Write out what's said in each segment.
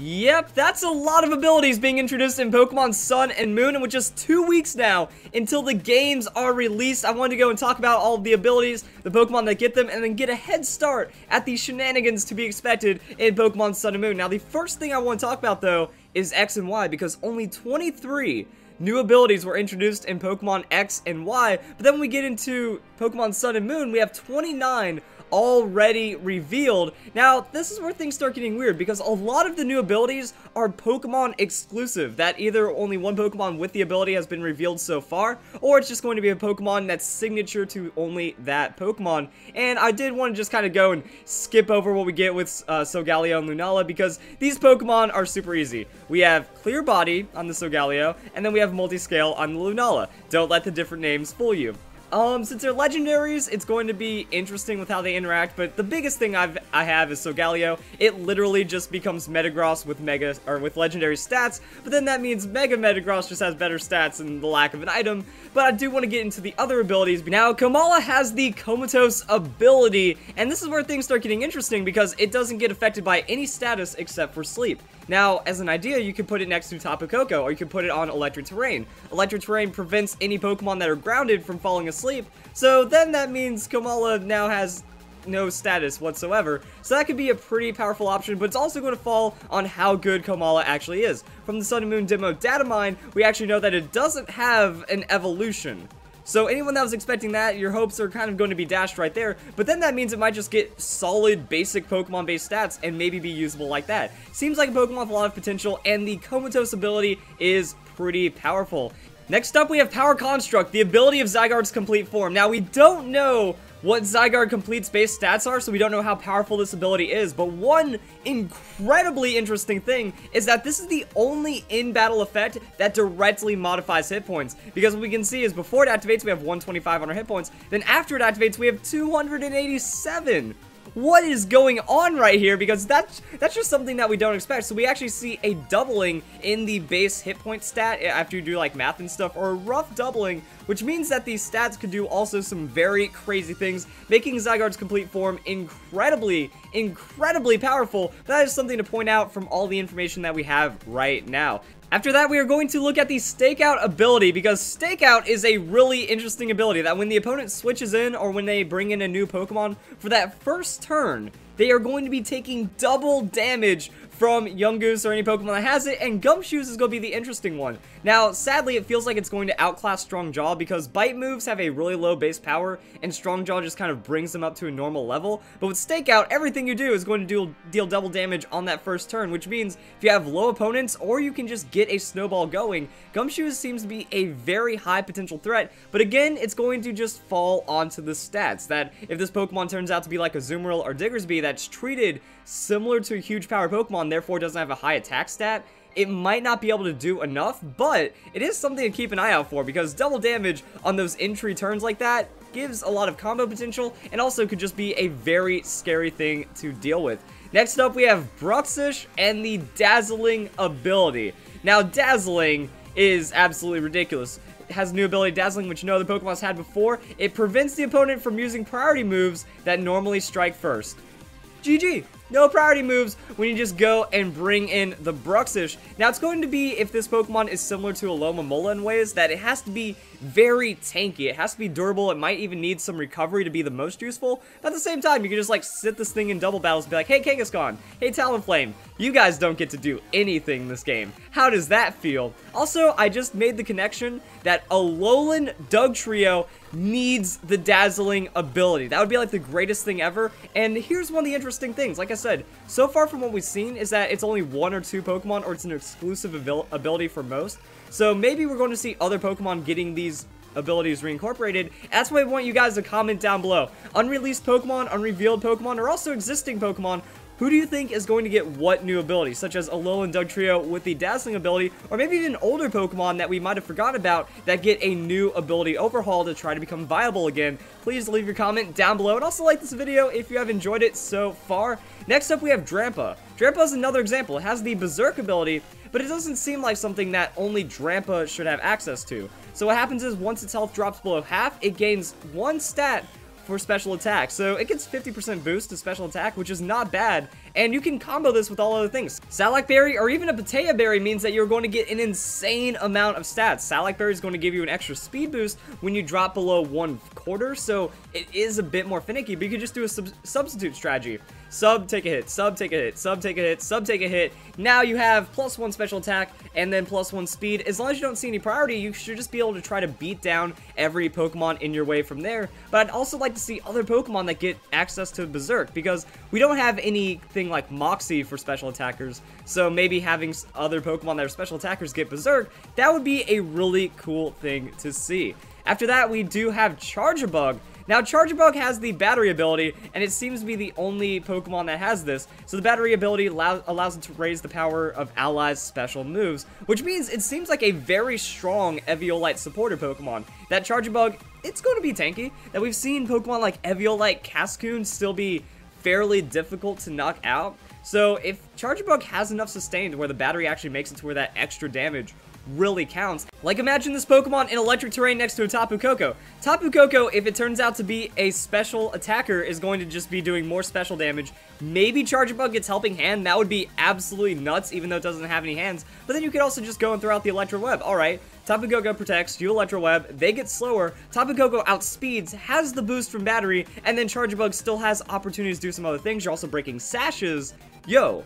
Yep, that's a lot of abilities being introduced in Pokemon Sun and Moon, and with just 2 weeks now until the games are released, I wanted to go and talk about all of the abilities, the Pokemon that get them, and then get a head start at the shenanigans to be expected in Pokemon Sun and Moon. Now, the first thing I want to talk about, though, is X and Y, because only 23 new abilities were introduced in Pokemon X and Y, but then when we get into Pokemon Sun and Moon, we have 29 already revealed. Now, this is where things start getting weird, because a lot of the new abilities are Pokemon exclusive, that either only one Pokemon with the ability has been revealed so far, or it's just going to be a Pokemon that's signature to only that Pokemon. And I did want to just kind of go and skip over what we get with Solgaleo and Lunala, because these Pokemon are super easy. We have Clear Body on the Solgaleo, and then we have Multiscale on the Lunala. Don't let the different names fool you. Since they're legendaries, it's going to be interesting with how they interact, but the biggest thing I have is Solgaleo. It literally just becomes Metagross with with legendary stats, but then that means Mega Metagross just has better stats and the lack of an item. But I do want to get into the other abilities. Now, Komala has the Comatose ability, and this is where things start getting interesting because it doesn't get affected by any status except for sleep. Now, as an idea, you could put it next to Tapu Koko, or you could put it on Electric Terrain. Electric Terrain prevents any Pokemon that are grounded from falling asleep, so then that means Komala now has no status whatsoever. So that could be a pretty powerful option, but it's also going to fall on how good Komala actually is. From the Sun and Moon demo datamine, we actually know that it doesn't have an evolution. So anyone that was expecting that, your hopes are kind of going to be dashed right there, but then that means it might just get solid, basic Pokemon-based stats and maybe be usable like that. Seems like a Pokemon with a lot of potential, and the Comatose ability is pretty powerful. Next up, we have Power Construct, the ability of Zygarde's complete form. Now, we don't know what Zygarde Complete's base stats are, so we don't know how powerful this ability is, but one incredibly interesting thing is that this is the only in-battle effect that directly modifies hit points, because what we can see is before it activates, we have 125 on our hit points, then after it activates, we have 287. What is going on right here? Because that's just something that we don't expect. So we actually see a doubling in the base hit point stat after you do like math and stuff, or a rough doubling, which means that these stats could do also some very crazy things, making Zygarde's complete form incredibly powerful. That is something to point out from all the information that we have right now. After that, we are going to look at the Stakeout ability, because Stakeout is a really interesting ability that when the opponent switches in or when they bring in a new Pokemon, for that first turn, they are going to be taking double damage from Yungoos or any Pokemon that has it, and Gumshoos is going to be the interesting one. Now, sadly, it feels like it's going to outclass Strong Jaw because Bite moves have a really low base power, and Strong Jaw just kind of brings them up to a normal level. But with Stakeout, everything you do is going to deal double damage on that first turn, which means if you have low opponents, or you can just get a snowball going, Gumshoos seems to be a very high potential threat, but again, it's going to just fall onto the stats, that if this Pokemon turns out to be like a Zoomerl or Diggersby that's treated similar to a huge power Pokemon, therefore doesn't have a high attack stat, it might not be able to do enough, but it is something to keep an eye out for, because double damage on those entry turns like that gives a lot of combo potential, and also could just be a very scary thing to deal with. Next up, we have Bruxish and the Dazzling ability. Now, Dazzling is absolutely ridiculous. It has a new ability, Dazzling, which no other Pokemon's had before. It prevents the opponent from using priority moves that normally strike first. GG. No priority moves when you just go and bring in the Bruxish. Now, it's going to be, if this Pokemon is similar to Alola in ways, that it has to be very tanky. It has to be durable. It might even need some recovery to be the most useful. But at the same time, you can just, like, sit this thing in double battles and be like, hey, Kangaskhan, hey, Talonflame, you guys don't get to do anything in this game. How does that feel? Also, I just made the connection that Alolan Dugtrio needs the Dazzling ability. That would be like the greatest thing ever. And here's one of the interesting things. Like I said, so far from what we've seen is that it's only 1 or 2 Pokemon, or it's an exclusive ability for most. So maybe we're going to see other Pokemon getting these abilities reincorporated. That's why I want you guys to comment down below. Unreleased Pokemon, unrevealed Pokemon, or also existing Pokemon. Who do you think is going to get what new ability, such as Alola and Dugtrio with the Dazzling ability, or maybe even older Pokemon that we might have forgotten about that get a new ability overhaul to try to become viable again? Please leave your comment down below, and also like this video if you have enjoyed it so far. Next up, we have Drampa. Drampa is another example. It has the Berserk ability, but it doesn't seem like something that only Drampa should have access to. So what happens is, once its health drops below half, it gains 1 stat for special attack. So it gets 50% boost to special attack, which is not bad. and you can combo this with all other things. Salac Berry or even a Patea Berry means that you're going to get an insane amount of stats. Salac Berry is going to give you an extra speed boost when you drop below 1/4, so it is a bit more finicky, but you can just do a substitute strategy. Sub, take a hit, sub, take a hit, sub, take a hit, sub, take a hit. Now you have +1 special attack and then +1 speed. As long as you don't see any priority, you should just be able to try to beat down every Pokemon in your way from there. But I'd also like to see other Pokemon that get access to Berserk, because we don't have anything like Moxie for special attackers. So maybe having other Pokemon that are special attackers get Berserk, that would be a really cool thing to see. After that, we do have Charjabug. Now, Charjabug has the battery ability, and it seems to be the only Pokemon that has this. So the battery ability allows it to raise the power of allies' special moves, which means it seems like a very strong Eviolite supporter Pokemon. That Charjabug, it's going to be tanky. That we've seen Pokemon like Eviolite, Cascoon still be fairly difficult to knock out. So if Charjabug has enough sustain to where the battery actually makes it to where that extra damage really counts. Like, imagine this Pokemon in electric terrain next to a Tapu Koko. Tapu Koko, if it turns out to be a special attacker, is going to just be doing more special damage. Maybe Charjabug gets Helping Hand. That would be absolutely nuts, even though it doesn't have any hands. But then you could also just go and throw out the Electro Web. Alright, Tapu Koko protects, you Electro Web, they get slower, Tapu Koko outspeeds, has the boost from battery, and then Charjabug still has opportunities to do some other things. You're also breaking sashes. Yo,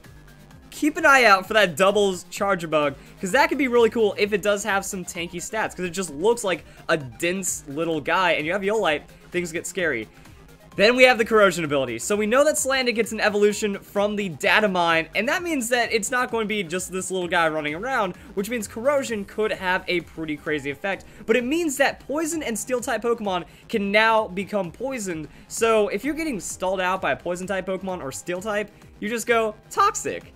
keep an eye out for that doubles Charjabug, because that could be really cool if it does have some tanky stats, because it just looks like a dense little guy, and you have Eolite, things get scary. Then we have the Corrosion ability. So we know that Salandit gets an evolution from the datamine, and that means that it's not going to be just this little guy running around, which means Corrosion could have a pretty crazy effect. But it means that Poison and Steel-type Pokemon can now become poisoned. So if you're getting stalled out by a Poison-type Pokemon or Steel-type, you just go Toxic.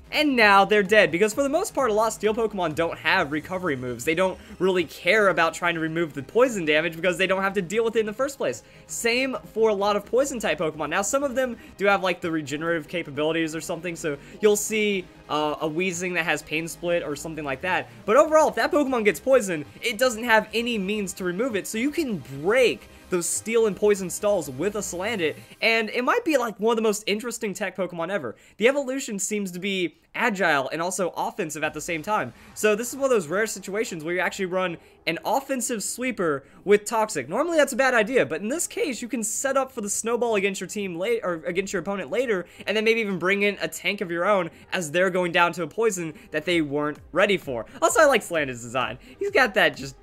And now they're dead, because for the most part, a lot of Steel Pokemon don't have recovery moves. They don't really care about trying to remove the poison damage because they don't have to deal with it in the first place. Same for a lot of Poison-type Pokemon. Now, some of them do have, like, the regenerative capabilities or something, so you'll see a Weezing that has Pain Split or something like that. But overall, if that Pokemon gets poisoned, it doesn't have any means to remove it, so you can break those Steel and Poison stalls with a Salandit, and it might be like one of the most interesting tech Pokemon ever. The evolution seems to be agile and also offensive at the same time. So this is one of those rare situations where you actually run an offensive sweeper with Toxic. Normally that's a bad idea, but in this case you can set up for the snowball against your team later, or against your opponent later, and then maybe even bring in a tank of your own as they're going down to a poison that they weren't ready for. Also, I like Salandit's design. He's got that just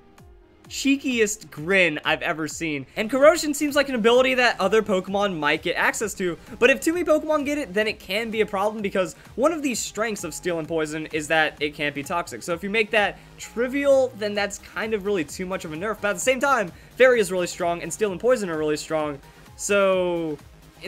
cheekiest grin I've ever seen. And Corrosion seems like an ability that other Pokemon might get access to, but if too many Pokemon get it, then it can be a problem, because one of the strengths of Steel and Poison is that it can't be toxic. So if you make that trivial, then that's kind of really too much of a nerf. But at the same time, Fairy is really strong and Steel and Poison are really strong, so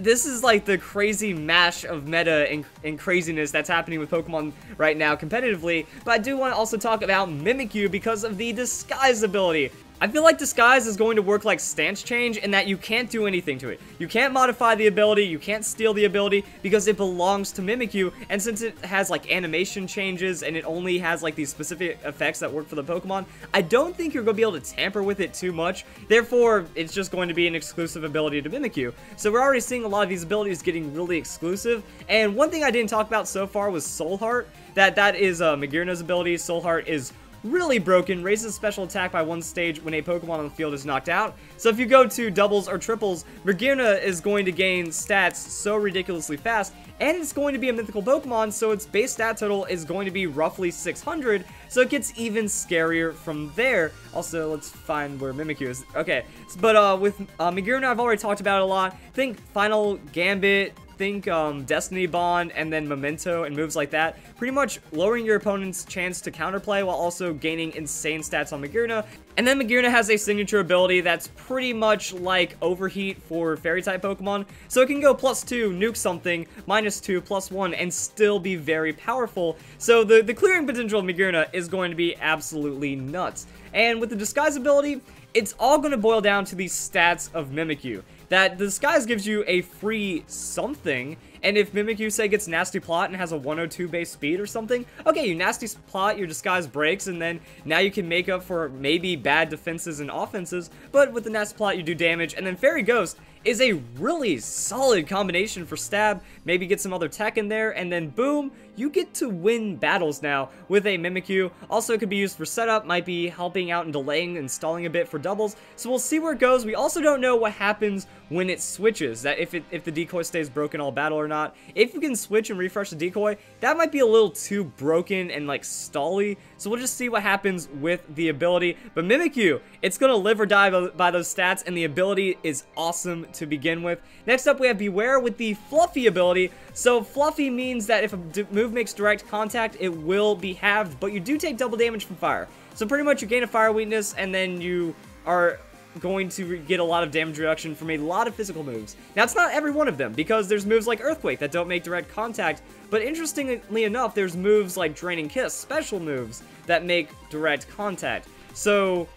this is like the crazy mash of meta and craziness that's happening with Pokemon right now competitively. But I do want to also talk about Mimikyu because of the Disguise ability. I feel like Disguise is going to work like Stance Change in that you can't do anything to it. You can't modify the ability, you can't steal the ability, because it belongs to Mimikyu, and since it has like animation changes and it only has like these specific effects that work for the Pokemon, I don't think you're going to be able to tamper with it too much. Therefore, it's just going to be an exclusive ability to Mimikyu. So we're already seeing a lot of these abilities getting really exclusive, and one thing I didn't talk about so far was Soul Heart. That is Magearna's ability. Soul Heart is really broken, raises special attack by 1 stage when a Pokemon on the field is knocked out. So if you go to doubles or triples, Magearna is going to gain stats so ridiculously fast, and it's going to be a mythical Pokemon, so its base stat total is going to be roughly 600, so it gets even scarier from there. Also, let's find where Mimikyu is. Okay, but with Magearna, I've already talked about it a lot. Think Final Gambit, think Destiny Bond, and then Memento and moves like that. Pretty much lowering your opponent's chance to counterplay while also gaining insane stats on Magearna. And then Magearna has a signature ability that's pretty much like Overheat for Fairy-type Pokemon. So it can go +2, nuke something, -2, +1, and still be very powerful. So the clearing potential of Magearna is going to be absolutely nuts. And with the Disguise ability, it's all going to boil down to the stats of Mimikyu. That the Disguise gives you a free something, and if Mimikyu, say, gets Nasty Plot and has a 102 base speed or something, okay, you Nasty Plot, your Disguise breaks, and then now you can make up for maybe bad defenses and offenses, but with the Nasty Plot you do damage, and then Fairy Ghost, is a really solid combination for stab. Maybe get some other tech in there, and then boom, you get to win battles now with a Mimikyu. Also, it could be used for setup, might be helping out and delaying and stalling a bit for doubles. So we'll see where it goes. We also don't know what happens when it switches, that if the decoy stays broken all battle or not. If you can switch and refresh the decoy, that might be a little too broken and like stally. So we'll just see what happens with the ability. But Mimikyu, it's gonna live or die by those stats, and the ability is awesome to begin with. Next up, we have Beware with the Fluffy ability. So Fluffy means that if a move makes direct contact, it will be halved, but you do take double damage from fire. So pretty much you gain a fire weakness, and then you are going to get a lot of damage reduction from a lot of physical moves. Now, it's not every one of them, because there's moves like Earthquake that don't make direct contact, but interestingly enough, there's moves like Draining Kiss, special moves, that make direct contact. So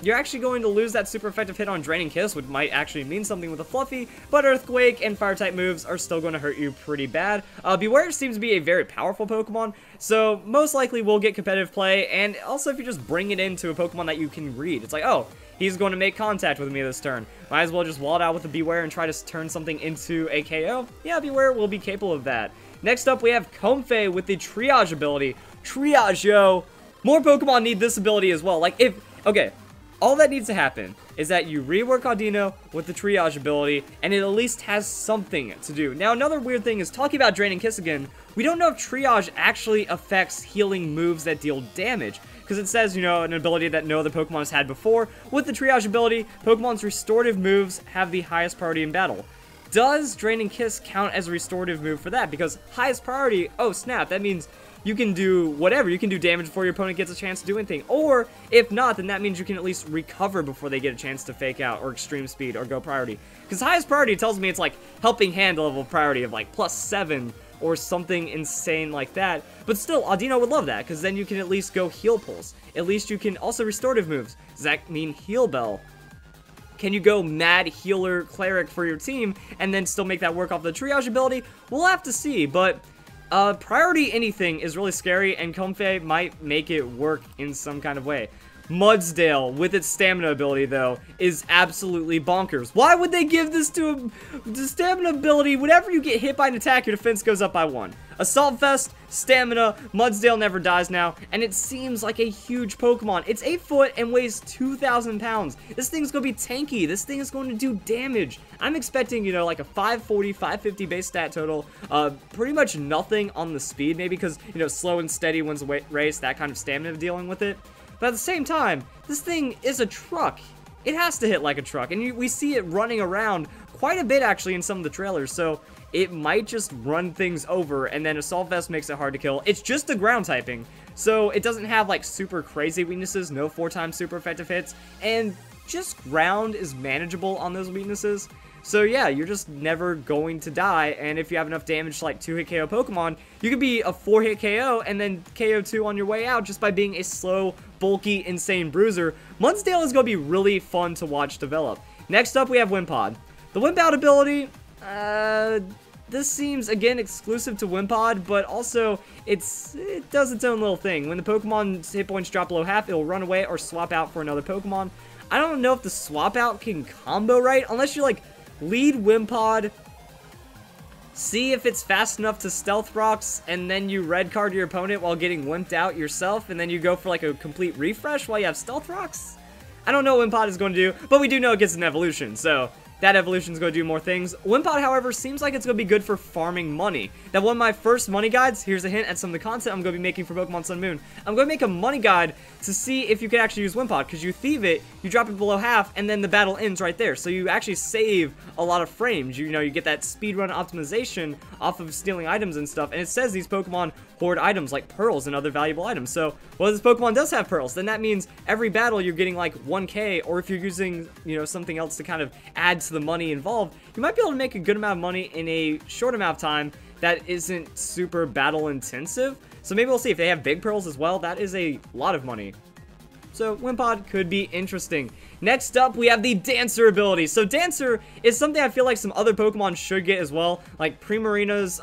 you're actually going to lose that super effective hit on Draining Kiss, which might actually mean something with a Fluffy, but Earthquake and Fire-type moves are still going to hurt you pretty bad. Beware seems to be a very powerful Pokemon, so most likely we'll get competitive play, and also if you just bring it into a Pokemon that you can read, it's like, oh, he's going to make contact with me this turn. Might as well just wall it out with the Beware and try to turn something into a KO. Yeah, Beware will be capable of that. Next up, we have Comfey with the Triage ability. Triage, yo! More Pokemon need this ability as well. Like, okay, all that needs to happen is that you rework Audino with the Triage ability, and it at least has something to do. Now, another weird thing is, talking about Draining Kiss again, we don't know if Triage actually affects healing moves that deal damage, because it says, you know, an ability that no other Pokemon has had before. With the Triage ability, Pokemon's restorative moves have the highest priority in battle. Does Draining Kiss count as a restorative move for that? Because highest priority, oh snap, that means you can do whatever. You can do damage before your opponent gets a chance to do anything. Or, if not, then that means you can at least recover before they get a chance to fake out, or extreme speed, or go priority. Because highest priority tells me it's like helping hand level priority of like +7, or something insane like that. But still, Audino would love that, because then you can at least go Heal Pulse. At least you can also restorative moves. Does that mean Heal Bell? Can you go Mad Healer Cleric for your team, and then still make that work off the Triage ability? We'll have to see, but priority anything is really scary, and Comfey might make it work in some kind of way. Mudsdale, with its stamina ability, though, is absolutely bonkers. Why would they give this to him? The stamina ability, whenever you get hit by an attack, your defense goes up by 1. Assault Vest, stamina, Mudsdale never dies now, and it seems like a huge Pokemon. It's 8 foot and weighs 2,000 pounds. This thing's gonna be tanky. This thing is going to do damage. I'm expecting, you know, like a 540, 550 base stat total. Pretty much nothing on the speed, maybe because, you know, slow and steady wins the race, that kind of stamina dealing with it. But at the same time, this thing is a truck. It has to hit like a truck, and we see it running around quite a bit actually in some of the trailers, so it might just run things over, and then Assault Vest makes it hard to kill. It's just a ground typing, so it doesn't have like super crazy weaknesses, no 4x super effective hits, and just ground is manageable on those weaknesses. So yeah, you're just never going to die, and if you have enough damage to like 2-hit KO Pokemon, you could be a 4-hit KO and then KO 2 on your way out just by being a slow, bulky, insane bruiser. Mudsdale is going to be really fun to watch develop. Next up, we have Wimpod. The Wimpod ability, this seems, again, exclusive to Wimpod, but also it does its own little thing. When the Pokemon's hit points drop below half, it'll run away or swap out for another Pokemon. I don't know if the swap out can combo right, unless you like lead Wimpod, see if it's fast enough to Stealth Rocks, and then you red card your opponent while getting wimped out yourself, and then you go for like a complete refresh while you have Stealth Rocks. I don't know what Wimpod is going to do, but we do know it gets an evolution, so that evolution is going to do more things. Wimpod, however, seems like it's going to be good for farming money. Now, one of my first money guides, here's a hint at some of the content I'm going to be making for Pokemon Sun and Moon. I'm going to make a money guide to see if you can actually use Wimpod, because you thieve it, you drop it below half, and then the battle ends right there. So you actually save a lot of frames. You know, you get that speedrun optimization off of stealing items and stuff, and it says these Pokemon hoard items like pearls and other valuable items. So, well, this Pokemon does have pearls, then that means every battle you're getting like 1k, or if you're using, you know, something else to kind of add to the money involved, you might be able to make a good amount of money in a short amount of time that isn't super battle intensive. So maybe we'll see if they have big pearls as well. That is a lot of money. So Wimpod could be interesting. Next up, we have the Dancer ability. So Dancer is something I feel like some other Pokemon should get as well. Like Primarina's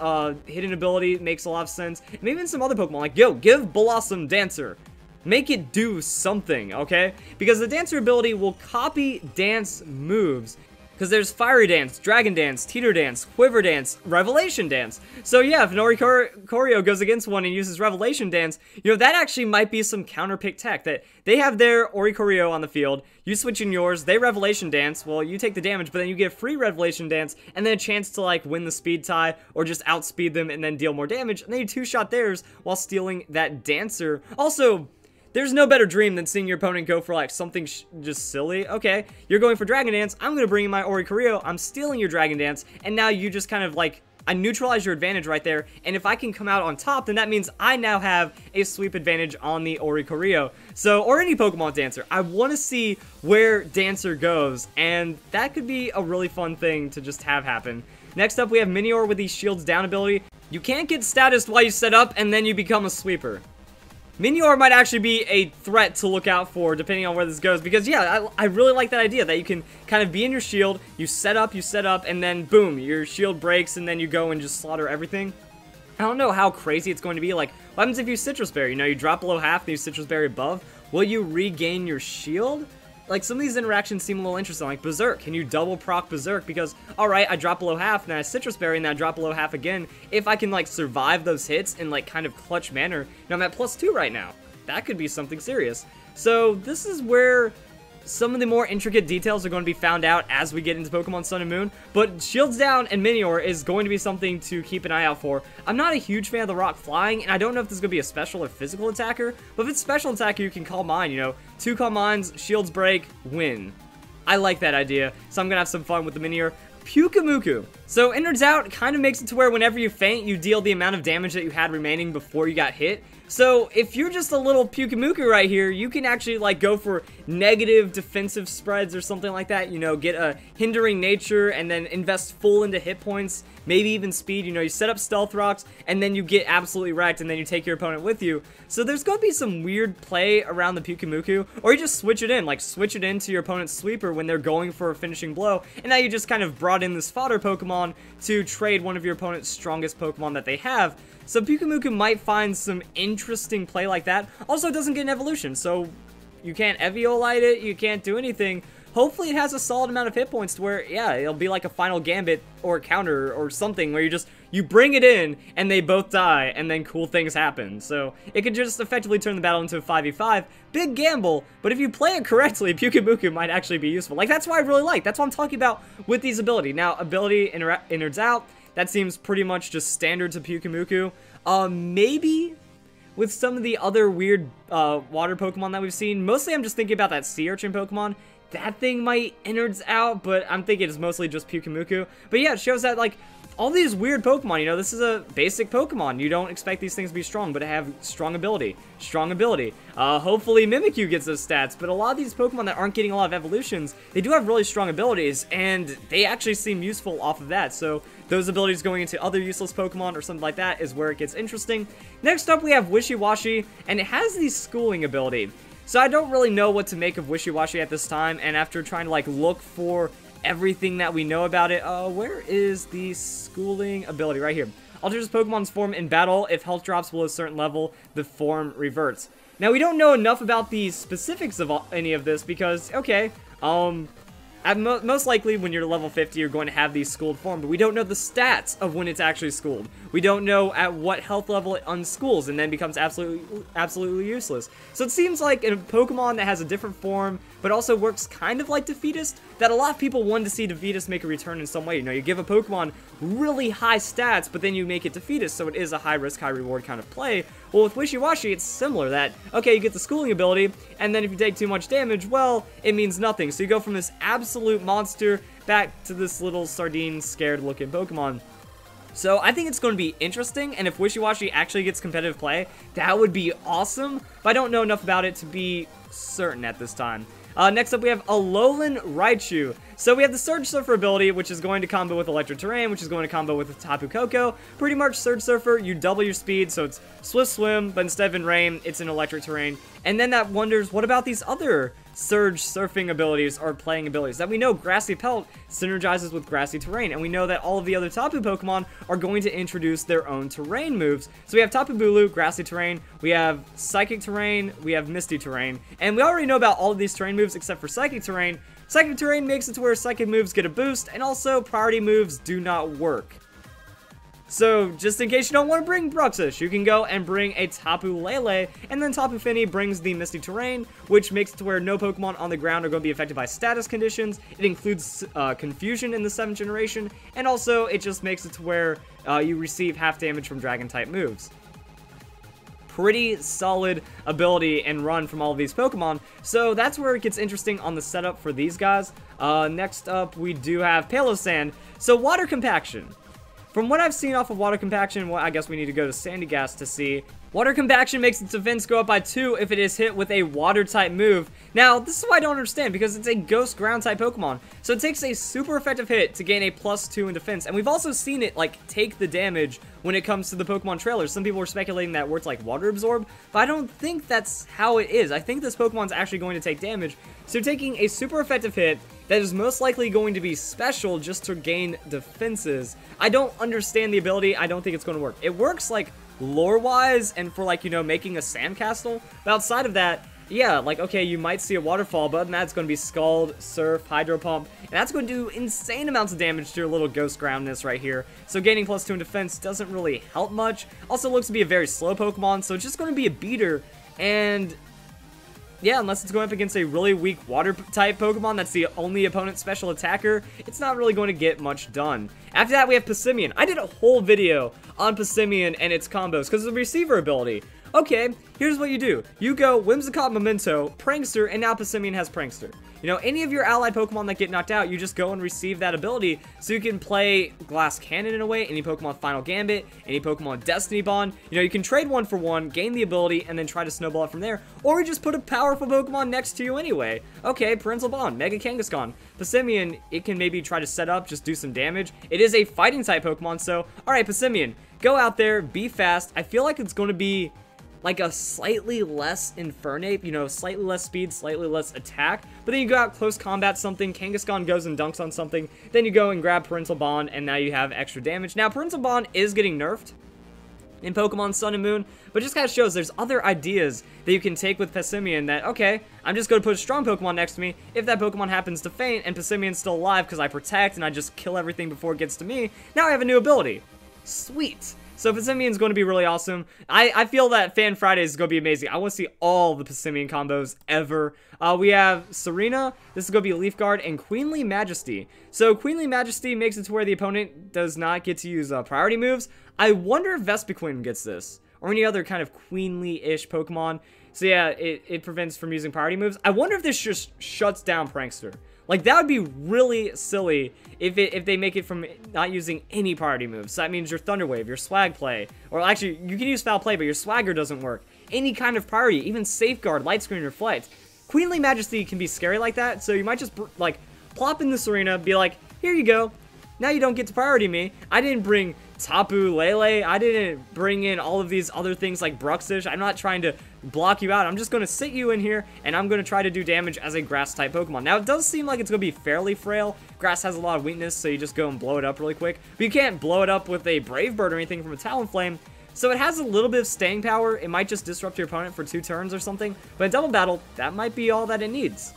hidden ability makes a lot of sense. Maybe even some other Pokemon, like, yo, give Blossom Dancer. Make it do something, okay? Because the Dancer ability will copy dance moves Because there's Fiery Dance, Dragon Dance, Teeter Dance, Quiver Dance, Revelation Dance. So yeah, if an Oricorio goes against one and uses Revelation Dance, you know, that actually might be some counter pick tech. That they have their Oricorio on the field, you switch in yours, they Revelation Dance, well, you take the damage, but then you get free Revelation Dance, and then a chance to, like, win the speed tie, or just outspeed them and then deal more damage, and then you two-shot theirs while stealing that Dancer. Also, there's no better dream than seeing your opponent go for, like, something just silly. Okay, you're going for Dragon Dance, I'm going to bring in my Oricorio, I'm stealing your Dragon Dance, and now you just kind of, like, I neutralize your advantage right there, and if I can come out on top, then that means I now have a sweep advantage on the Oricorio. So, or any Pokemon Dancer. I want to see where Dancer goes, and that could be a really fun thing to just have happen. Next up, we have Minior with the Shields Down ability. You can't get status while you set up, and then you become a sweeper. Minior might actually be a threat to look out for, depending on where this goes, because, yeah, I really like that idea, that you can kind of be in your shield, you set up, and then, boom, your shield breaks, and then you go and just slaughter everything. I don't know how crazy it's going to be. Like, what happens if you Citrus Berry? You know, you drop below half, and you Citrus Berry above. Will you regain your shield? Like, some of these interactions seem a little interesting, like Berserk. Can you double proc Berserk? Because, alright, I drop below half, and then I Citrus Berry, and then I drop below half again. If I can, like, survive those hits in, like, kind of clutch manner, you know, I'm at +2 right now. That could be something serious. So, this is where some of the more intricate details are going to be found out as we get into Pokemon Sun and Moon, but Shields Down and Minior is going to be something to keep an eye out for. I'm not a huge fan of the Rock Flying, and I don't know if this is going to be a special or physical attacker, but if it's special attacker, you can Calm Mind, you know, 2 Calm Minds, Shields break, win. I like that idea, so I'm going to have some fun with the Minior. Pyukumuku. So, Innards Out kind of makes it to where whenever you faint, you deal the amount of damage that you had remaining before you got hit. So, if you're just a little Pyukumuku right here, you can actually, like, go for negative defensive spreads or something like that. You know, get a hindering nature and then invest full into hit points, maybe even speed. You know, you set up Stealth Rocks and then you get absolutely wrecked and then you take your opponent with you. So, there's going to be some weird play around the Pyukumuku, or you just switch it in, like, switch it into your opponent's sweeper when they're going for a finishing blow, and now you just kind of brought in this fodder Pokemon to trade one of your opponent's strongest Pokemon that they have. So Pyukumuku might find some interesting play like that. Also, it doesn't get an evolution, so you can't Eviolite it, you can't do anything. Hopefully it has a solid amount of hit points to where, yeah, it'll be like a final Gambit or a counter or something where you bring it in and they both die and then cool things happen. So it could just effectively turn the battle into a 5v5. Big gamble, but if you play it correctly, Pyukumuku might actually be useful. Like, that's what I really like. That's what I'm talking about with these abilities. Now, ability Innards Out, that seems pretty much just standard to Pyukumuku. Maybe with some of the other weird water Pokemon that we've seen. Mostly I'm just thinking about that Sea Urchin Pokemon. That thing might Innards Out, but I'm thinking it's mostly just Pyukumuku. But yeah, it shows that, like, all these weird Pokemon, you know, this is a basic Pokemon. You don't expect these things to be strong, but to have strong ability. Strong ability. Hopefully Mimikyu gets those stats, but a lot of these Pokemon that aren't getting a lot of evolutions, they do have really strong abilities, and they actually seem useful off of that. So those abilities going into other useless Pokemon or something like that is where it gets interesting. Next up, we have Wishy-Washy, and it has the schooling ability. So I don't really know what to make of Wishy-Washy at this time, and after trying to, like, look for everything that we know about it, where is the schooling ability? Right here. Alters Pokemon's form in battle. If health drops below a certain level, the form reverts. Now, we don't know enough about the specifics of any of this because, okay, most likely when you're level 50, you're going to have these schooled form, but we don't know the stats of when it's actually schooled. We don't know at what health level it unschools and then becomes absolutely useless. So it seems like a Pokemon that has a different form, but also works kind of like Defeatist, that a lot of people wanted to see Defeatist make a return in some way. You know, you give a Pokemon really high stats, but then you make it Defeatist, so it is a high risk, high reward kind of play. Well, with Wishy-Washy, it's similar, that, okay, you get the schooling ability, and then if you take too much damage, well, it means nothing. So you go from this absolute monster back to this little sardine scared looking Pokemon. So I think it's going to be interesting, and if Wishy-Washy actually gets competitive play, that would be awesome, but I don't know enough about it to be certain at this time. Next up, we have Alolan Raichu. So we have the Surge Surfer ability, which is going to combo with Electric Terrain, which is going to combo with Tapu Koko. Pretty much Surge Surfer, you double your speed, so it's Swift Swim, but instead of in Rain, it's in Electric Terrain. And then that wonders, what about these other Surge Surfing abilities or playing abilities? That we know Grassy Pelt synergizes with Grassy Terrain, and we know that all of the other Tapu Pokemon are going to introduce their own terrain moves. So we have Tapu Bulu, Grassy Terrain, we have Psychic Terrain, we have Misty Terrain, and we already know about all of these terrain moves except for Psychic Terrain. Psychic Terrain makes it to where psychic moves get a boost, and also priority moves do not work. So, just in case you don't want to bring Bruxish, you can go and bring a Tapu Lele, and then Tapu Fini brings the Misty Terrain, which makes it to where no Pokemon on the ground are going to be affected by status conditions. It includes Confusion in the 7th generation, and also it just makes it to where you receive half damage from Dragon-type moves. Pretty solid ability and run from all of these Pokemon, so that's where it gets interesting on the setup for these guys. Next up, we do have Palosand. So, Water Compaction. From what I've seen off of Water Compaction, well, I guess we need to go to Sandygast to see. Water Compaction makes its defense go up by 2 if it is hit with a Water-type move. Now, this is what I don't understand, because it's a Ghost Ground-type Pokemon. So it takes a super effective hit to gain a +2 in defense. And we've also seen it, like, take the damage when it comes to the Pokemon trailers. Some people were speculating that words like Water Absorb, but I don't think that's how it is. I think this Pokemon's actually going to take damage. So you're taking a super effective hit that is most likely going to be special just to gain defenses. I don't understand the ability. I don't think it's going to work. It works, like, lore-wise and for, like, you know, making a sandcastle. But outside of that, yeah, like, okay, you might see a waterfall, but other than that, it's going to be Scald, Surf, Hydro Pump, and that's going to do insane amounts of damage to your little Ghost Groundness right here. So gaining +2 in defense doesn't really help much. Also looks to be a very slow Pokemon, so it's just going to be a beater, and yeah, unless it's going up against a really weak Water-type Pokemon that's the only opponent's special attacker, it's not really going to get much done. After that, we have Passimian. I did a whole video on Passimian and its combos because of the receiver ability. Okay, here's what you do. You go Whimsicott, Memento, Prankster, and now Passimian has Prankster. You know, any of your allied Pokemon that get knocked out, you just go and receive that ability, so you can play Glass Cannon in a way, any Pokemon Final Gambit, any Pokemon Destiny Bond. You know, you can trade 1 for 1, gain the ability, and then try to snowball it from there, or you just put a powerful Pokemon next to you anyway. Okay, Parental Bond, Mega Kangaskhan. Passimian, it can maybe try to set up, just do some damage. It is a Fighting-type Pokemon, so, alright, Passimian, go out there, be fast. I feel like it's going to be like a slightly less Infernape, you know, slightly less speed, slightly less attack, but then you go out close combat something, Kangaskhan goes and dunks on something, then you go and grab Parental Bond, and now you have extra damage. Now, Parental Bond is getting nerfed in Pokemon Sun and Moon, but it just kind of shows there's other ideas that you can take with Passimian that, okay, I'm just going to put a strong Pokemon next to me. If that Pokemon happens to faint and Passimian's still alive because I protect and I just kill everything before it gets to me, now I have a new ability. Sweet. So Passimian's going to be really awesome. I feel that Fan Fridays is going to be amazing. I want to see all the Passimian combos ever. We have Serena. This is going to be Leaf Guard and Queenly Majesty. So Queenly Majesty makes it to where the opponent does not get to use priority moves. I wonder if Vespiquen gets this, or any other kind of queenly-ish Pokemon. So yeah, it prevents from using priority moves. I wonder if this just shuts down Prankster. Like, that would be really silly if they make it from not using any priority moves. So that means your Thunder Wave, your Swag Play, or actually, you can use Foul Play, but your Swagger doesn't work. Any kind of priority, even Safeguard, Light Screen, Reflect. Queenly Majesty can be scary like that, so you might just, like, plop in this arena, be like, here you go. Now you don't get to priority me. I didn't bring Tapu Lele. I didn't bring in all of these other things like Bruxish. I'm not trying to block you out. I'm just going to sit you in here, and I'm going to try to do damage as a Grass-type Pokemon. Now, it does seem like it's going to be fairly frail. Grass has a lot of weakness, so you just go and blow it up really quick. But you can't blow it up with a Brave Bird or anything from a Talonflame. So it has a little bit of staying power. It might just disrupt your opponent for 2 turns or something. But in Double Battle, that might be all that it needs.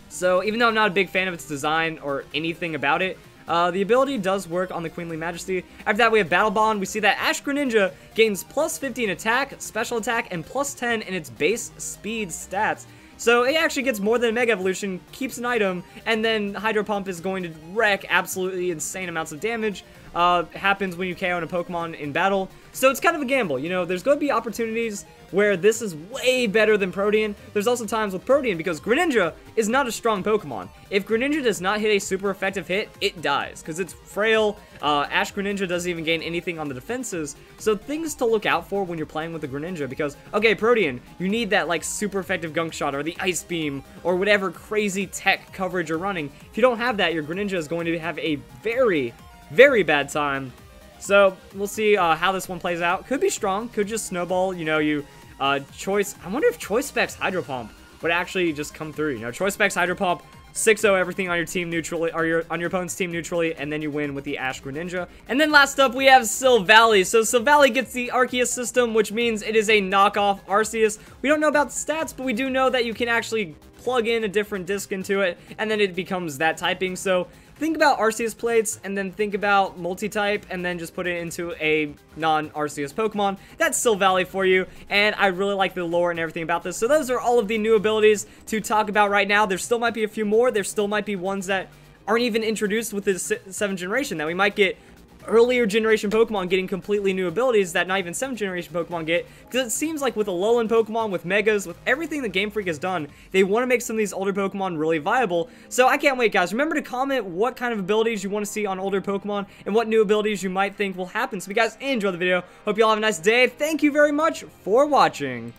So even though I'm not a big fan of its design or anything about it, the ability does work on the Queenly Majesty. After that, we have Battle Bond. We see that Ash Greninja gains +50 in attack, special attack, and +10 in its base speed stats. So it actually gets more than a Mega Evolution, keeps an item, and then Hydro Pump is going to wreck absolutely insane amounts of damage. Happens when you KO a Pokemon in battle. So it's kind of a gamble, you know, there's going to be opportunities where this is way better than Protean. There's also times with Protean because Greninja is not a strong Pokemon. If Greninja does not hit a super effective hit, it dies because it's frail. Ash Greninja doesn't even gain anything on the defenses. So things to look out for when you're playing with the Greninja because, okay, Protean, you need that like super effective Gunk Shot or the Ice Beam or whatever crazy tech coverage you're running. If you don't have that, your Greninja is going to have a very, very bad time. So we'll see how this one plays out. Could be strong, could just snowball, you know, I wonder if Choice Specs Hydro Pump would actually just come through. You know, Choice Specs Hydro Pump, 6-0 everything on your team neutrally, or on your opponent's team neutrally, and then you win with the Ash Greninja. And then last up, we have Silvally. So Silvally gets the Arceus system, which means it is a knockoff Arceus. We don't know about the stats, but we do know that you can actually plug in a different disc into it, and then it becomes that typing. So think about Arceus plates, and then think about multi-type, and then just put it into a non-Arceus Pokemon. That's Silvally for you, and I really like the lore and everything about this. So those are all of the new abilities to talk about right now. There still might be a few more. There still might be ones that aren't even introduced with the 7th generation, that we might get earlier generation Pokemon getting completely new abilities that not even 7th generation Pokemon get, because it seems like with Alolan Pokemon, with Megas, with everything that Game Freak has done, they want to make some of these older Pokemon really viable. So I can't wait, guys. Remember to comment what kind of abilities you want to see on older Pokemon and what new abilities you might think will happen. So if you guys enjoy the video, hope you all have a nice day. Thank you very much for watching.